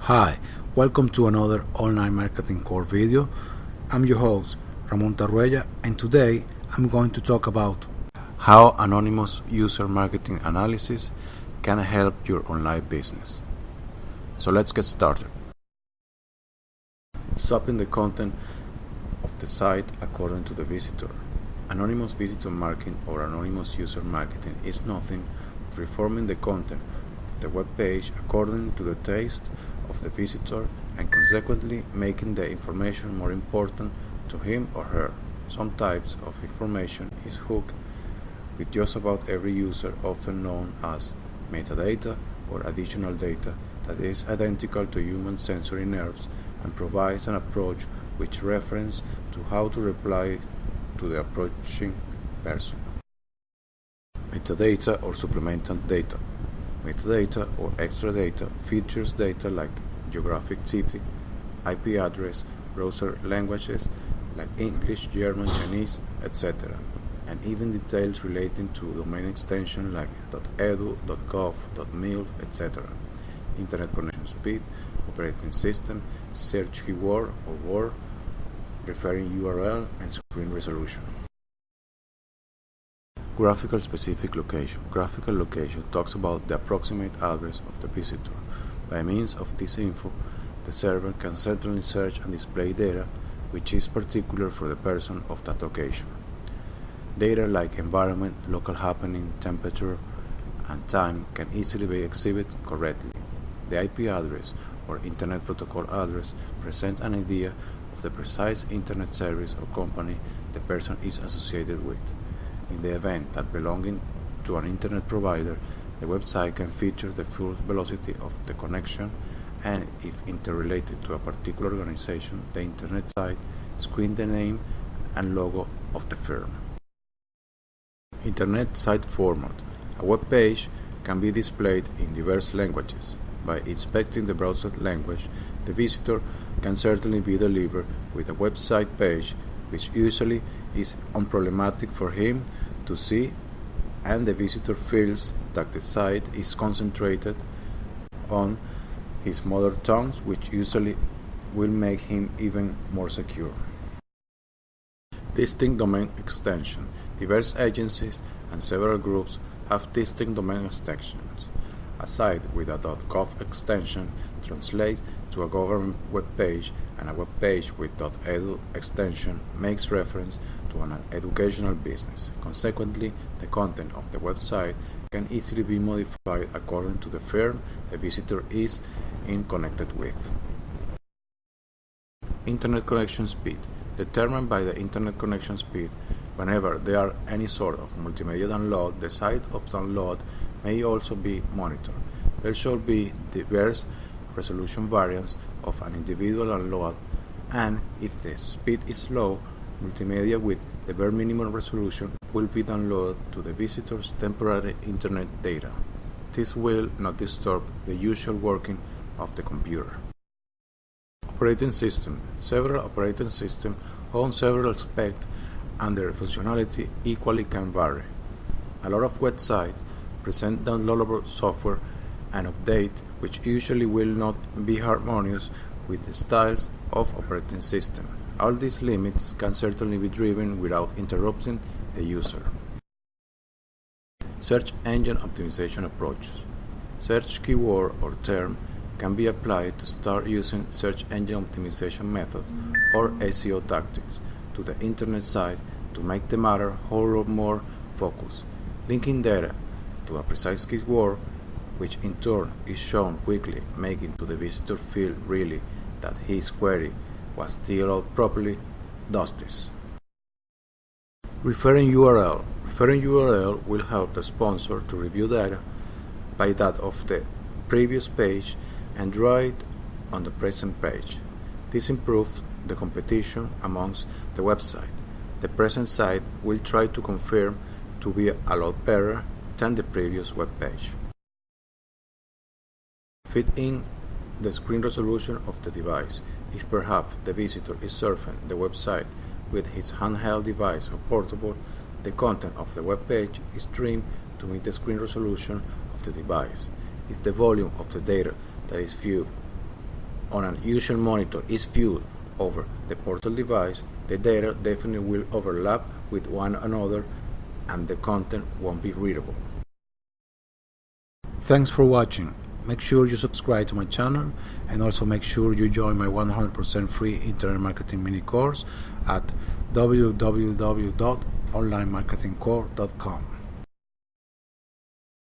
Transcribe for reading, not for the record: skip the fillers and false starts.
Hi, welcome to another online marketing core video. I'm your host, Ramon Tarruella, and today I'm going to talk about how anonymous user marketing analysis can help your online business. So let's get started. Swapping the content of the site according to the visitor. Anonymous visitor marketing or anonymous user marketing is nothing but reforming the content of the web page according to the taste of the visitor and consequently making the information more important to him or her. Some types of information is hooked with just about every user, often known as metadata or additional data that is identical to human sensory nerves and provides an approach which reference to how to reply to the approaching person. Metadata or supplemental data. Metadata or extra data features data like geographic city, IP address, browser languages like English, German, Chinese, etc., and even details relating to domain extension like .edu, .gov, .mil, etc., internet connection speed, operating system, search keyword or word, referring URL, and screen resolution. Graphical specific location. Graphical location talks about the approximate address of the visitor. By means of this info, the server can certainly search and display data which is particular for the person of that location. Data like environment, local happening, temperature, and time can easily be exhibited correctly. The IP address or Internet Protocol address presents an idea of the precise Internet service or company the person is associated with. In the event that belonging to an Internet provider, the website can feature the full velocity of the connection, and if interrelated to a particular organization, the Internet site screen the name and logo of the firm. Internet site format. A web page can be displayed in diverse languages. By inspecting the browser language, the visitor can certainly be delivered with a website page which usually is unproblematic for him to see, and the visitor feels that the site is concentrated on his mother tongue, which usually will make him even more secure. Distinct domain extension. Diverse agencies and several groups have distinct domain extensions. A site with a .gov extension translates to a government web page, and a web page with .edu extension makes reference to an educational business. Consequently, the content of the website can easily be modified according to the firm the visitor is connected with. Internet connection speed. Determined by the internet connection speed, whenever there are any sort of multimedia download, the site of download may also be monitored. There should be diverse resolution variants of an individual download, and if the speed is low, multimedia with the bare minimum resolution will be downloaded to the visitor's temporary internet data. This will not disturb the usual working of the computer. Operating system. Several operating systems own several specs, and their functionality equally can vary. A lot of websites present downloadable software and update which usually will not be harmonious with the styles of operating system. All these limits can certainly be driven without interrupting the user. Search engine optimization approaches. Search keyword or term can be applied to start using search engine optimization methods or SEO tactics to the internet site to make the matter a whole lot more focused. Linking data to a precise keyword, which in turn is shown quickly, making to the visitor feel really that his query was dealt properly, does this. Referring URL. Referring URL will help the sponsor to review data by that of the previous page and draw it on the present page. This improves the competition amongst the website. The present site will try to confirm to be a lot better than the previous web page. Fit in the screen resolution of the device. If perhaps the visitor is surfing the website with his handheld device or portable, the content of the web page is trimmed to meet the screen resolution of the device. If the volume of the data that is viewed on an usual monitor is viewed over the portal device, the data definitely will overlap with one another and the content won't be readable. Thanks for watching. Make sure you subscribe to my channel and also make sure you join my 100% free internet marketing mini course at www.onlinemarketingcore.com.